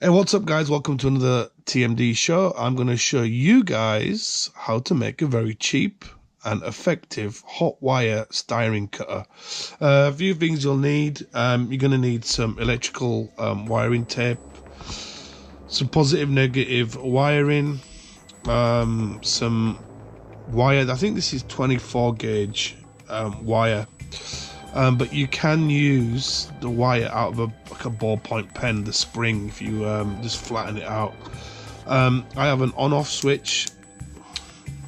Hey, what's up, guys? Welcome to another TMD show. I'm going to show you guys how to make a very cheap and effective hot wire styrene cutter. A few things you'll need. You're going to need some electrical wiring tape, some positive negative wiring, some wire. I think this is 24 gauge wire. But you can use the wire out of like a ballpoint pen, the spring, if you just flatten it out. I have an on-off switch.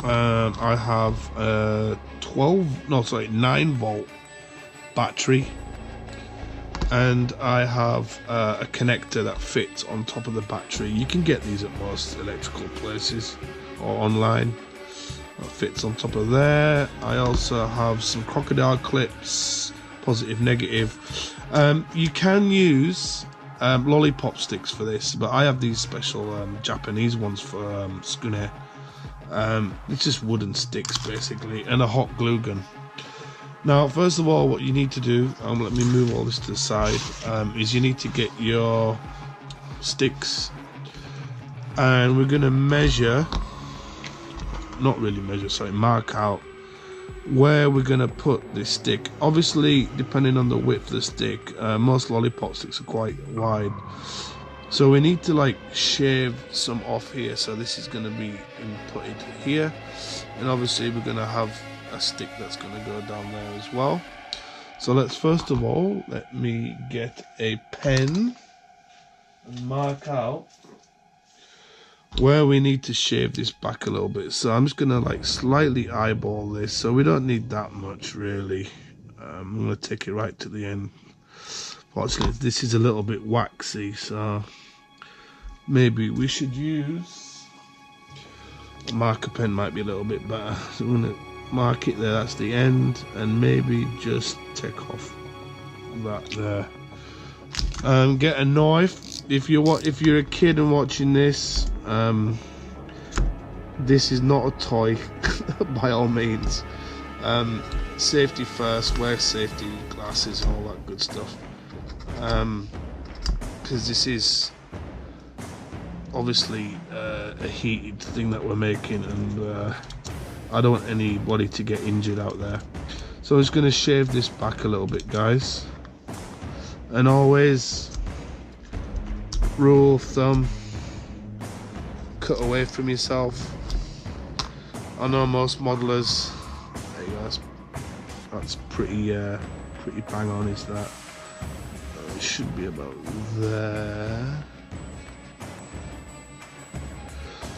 I have a 9-volt battery, and I have a connector that fits on top of the battery. You can get these at most electrical places or online. That fits on top of there. I also have some crocodile clips, positive, negative. You can use lollipop sticks for this, but I have these special Japanese ones for skune. It's just wooden sticks basically, and a hot glue gun. Now, first of all, what you need to do, let me move all this to the side, is you need to get your sticks, and we're going to mark out where we're going to put this stick. Obviously, depending on the width of the stick, most lollipop sticks are quite wide, so we need to like shave some off here. So this is going to be inputted here, and obviously we're going to have a stick that's going to go down there as well. So let's first of all, let me get a pen and mark out where we need to shave this back a little bit. So I'm just gonna like slightly eyeball this, so we don't need that much really. I'm gonna take it right to the end. Fortunately, this is a little bit waxy, so maybe we should use a marker pen, might be a little bit better. So I'm gonna mark it there, that's the end, and maybe just take off that there. Get a knife. If you're a kid and watching this, this is not a toy by all means. Safety first, wear safety glasses and all that good stuff, because this is obviously a heated thing that we're making, and I don't want anybody to get injured out there. So I'm just going to shave this back a little bit, guys, and always rule of thumb, cut away from yourself. I know most modelers, there you go, that's pretty bang on, is that? It should be about there.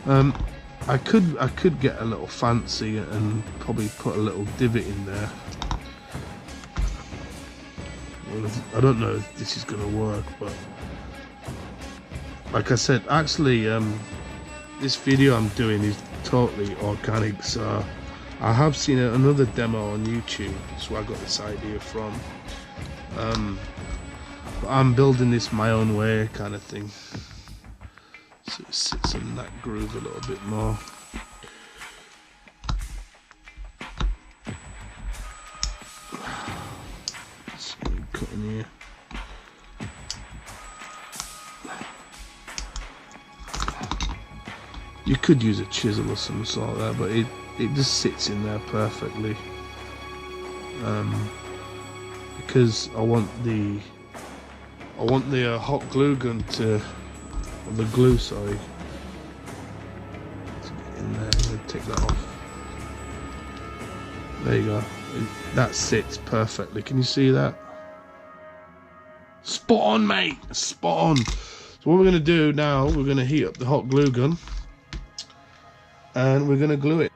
I could get a little fancy and probably put a little divot in there. Well, I don't know if this is gonna work, but like I said, actually this video I'm doing is totally organic, so I have seen another demo on YouTube. That's where I got this idea from. But I'm building this my own way kind of thing, so it sits in that groove a little bit more. Just cut in here. You could use a chisel or some sort there, but it just sits in there perfectly. Because I want the hot glue gun to, or the glue, sorry, to get in there. I'm gonna take that off. There you go. That sits perfectly. Can you see that? Spot on, mate. Spot on. So what we're gonna do now, we're gonna heat up the hot glue gun, and we're going to glue it.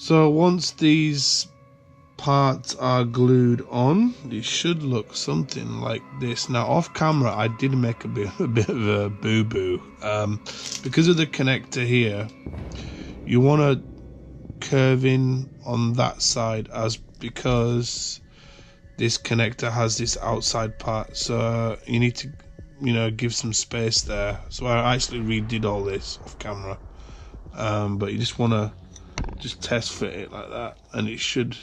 So once these parts are glued on, it should look something like this. Now off camera I did make a bit of a boo-boo. Because of the connector here, you want to curve in on that side, as because this connector has this outside part, so you need to, you know, give some space there. So I actually redid all this off camera, but you just want to just test fit it like that, and it should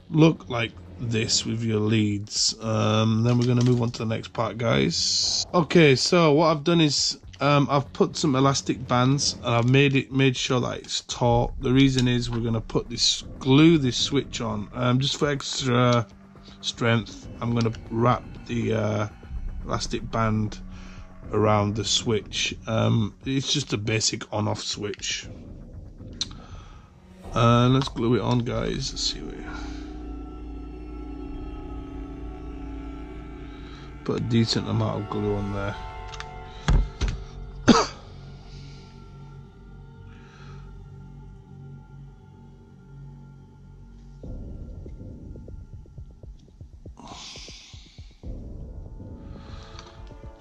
look like this with your leads. Then we're going to move on to the next part, guys. Okay, so what I've done is I've put some elastic bands and I've made sure that it's taut. The reason is we're going to glue this switch on. Just for extra strength, I'm going to wrap the elastic band around the switch. It's just a basic on-off switch. Let's glue it on, guys. Let's see what. Put a decent amount of glue on there.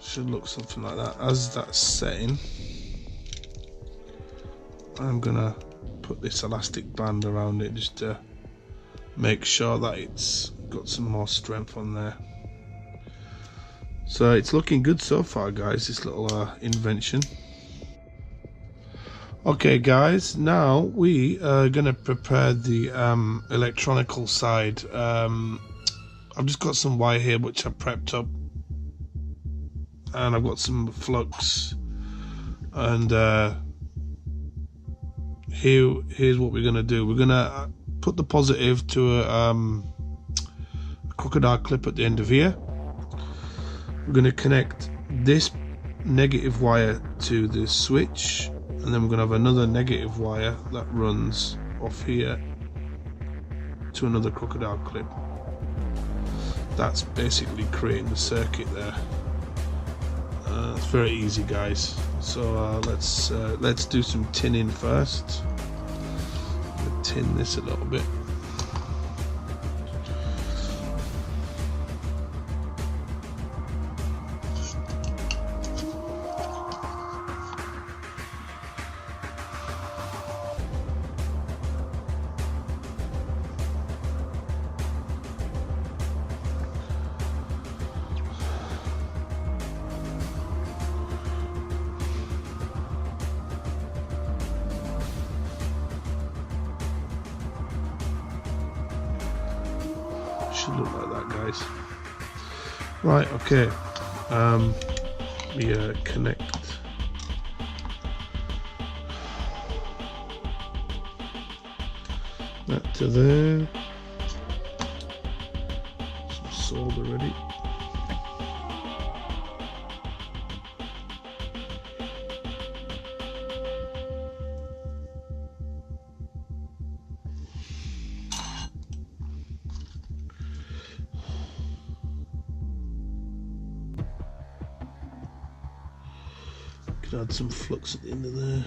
Should look something like that. As that's setting, I'm gonna put this elastic band around it just to make sure that it's got some more strength on there. So it's looking good so far, guys, this little invention. Okay guys, now we are gonna prepare the electronical side. I've just got some wire here which I prepped up, and I've got some flux, and here's what we're gonna do. We're gonna put the positive to a crocodile clip at the end of here. We're gonna connect this negative wire to the switch, and then we're gonna have another negative wire that runs off here to another crocodile clip. That's basically creating the circuit there. It's very easy, guys. So let's do some tinning first. We'll tin this a little bit. Should look like that, guys. Right, okay. We connect that to there. Some solder ready. Add some flux at the end of there.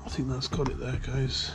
I think that's got it there, guys.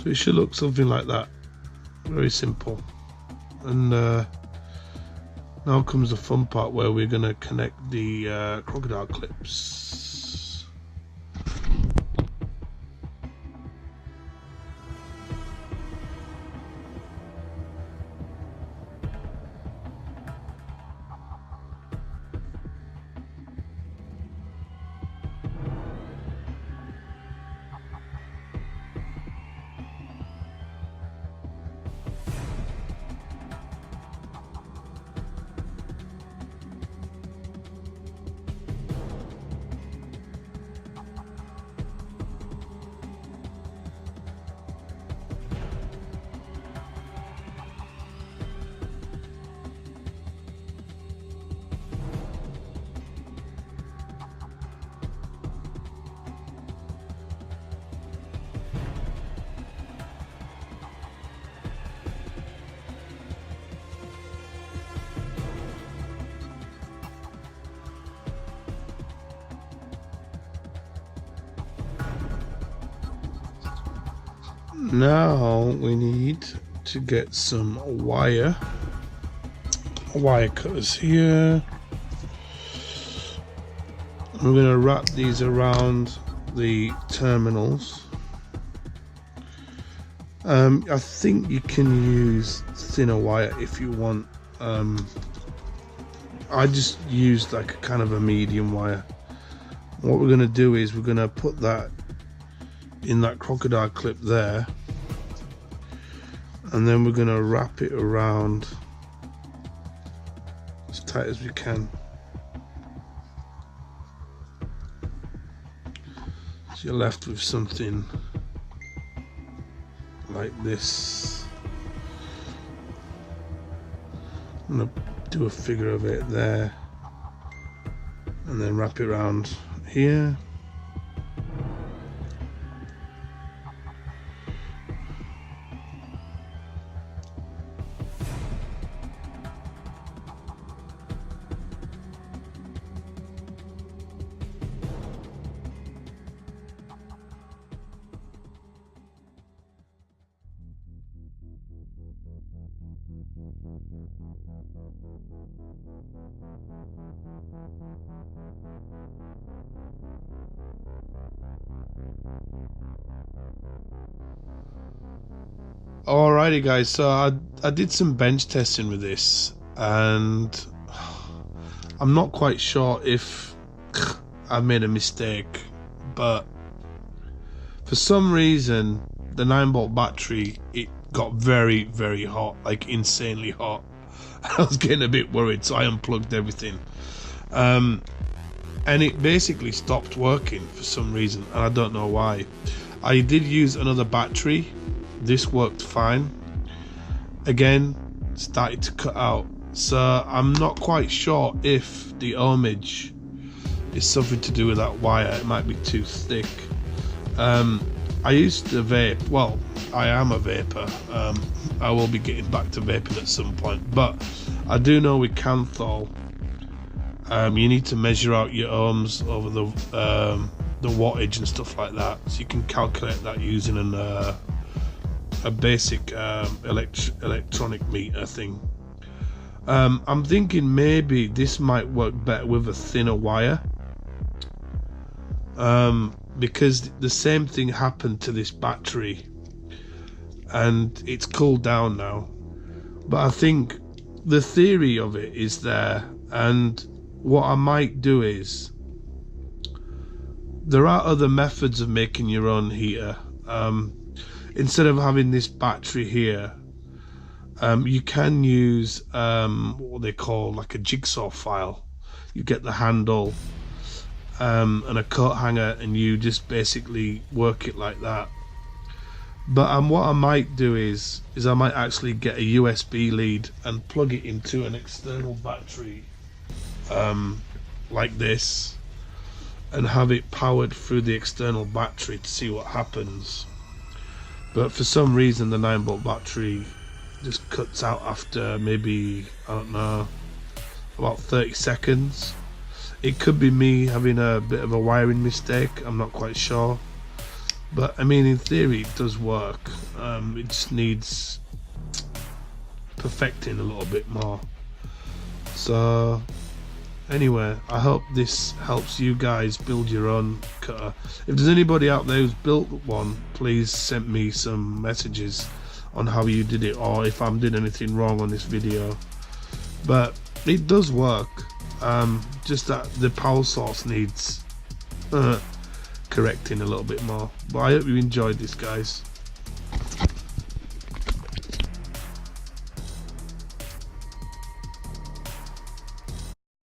So it should look something like that. Very simple. And now comes the fun part where we're going to connect the crocodile clips. Now we need to get some wire cutters here. We're going to wrap these around the terminals. I think you can use thinner wire if you want. I just used like a kind of a medium wire. What we're going to do is we're going to put that in that crocodile clip there, and then we're going to wrap it around as tight as we can. So you're left with something like this. I'm going to do a figure of it there and then wrap it around here. Alrighty guys, so I did some bench testing with this, and I'm not quite sure if I made a mistake, but for some reason the 9-volt battery, it got very, very hot, like insanely hot. I was getting a bit worried, so I unplugged everything, and it basically stopped working for some reason, and I don't know why. I did use another battery. This worked fine. Again, started to cut out, so I'm not quite sure if the ohmage is something to do with that wire. It might be too thick. I used to vape. Well, I am a vapor. I will be getting back to vaping at some point, but I do know with Kanthal, you need to measure out your ohms over the wattage and stuff like that, so you can calculate that using a basic electronic meter thing. I'm thinking maybe this might work better with a thinner wire, because the same thing happened to this battery and it's cooled down now. But I think the theory of it is there, and what I might do is, there are other methods of making your own heater. Instead of having this battery here, you can use what they call like a jigsaw file. You get the handle and a coat hanger, and you just basically work it like that. But what I might do is I might actually get a USB lead and plug it into an external battery like this, and have it powered through the external battery to see what happens. But for some reason the 9-volt battery just cuts out after maybe, I don't know, about 30 seconds. It could be me having a bit of a wiring mistake, I'm not quite sure. But I mean, in theory it does work. It just needs perfecting a little bit more. So anyway, I hope this helps you guys build your own cutter. If there's anybody out there who's built one, please send me some messages on how you did it, or if I'm doing anything wrong on this video. But it does work, just that the power source needs correcting a little bit more. But I hope you enjoyed this, guys.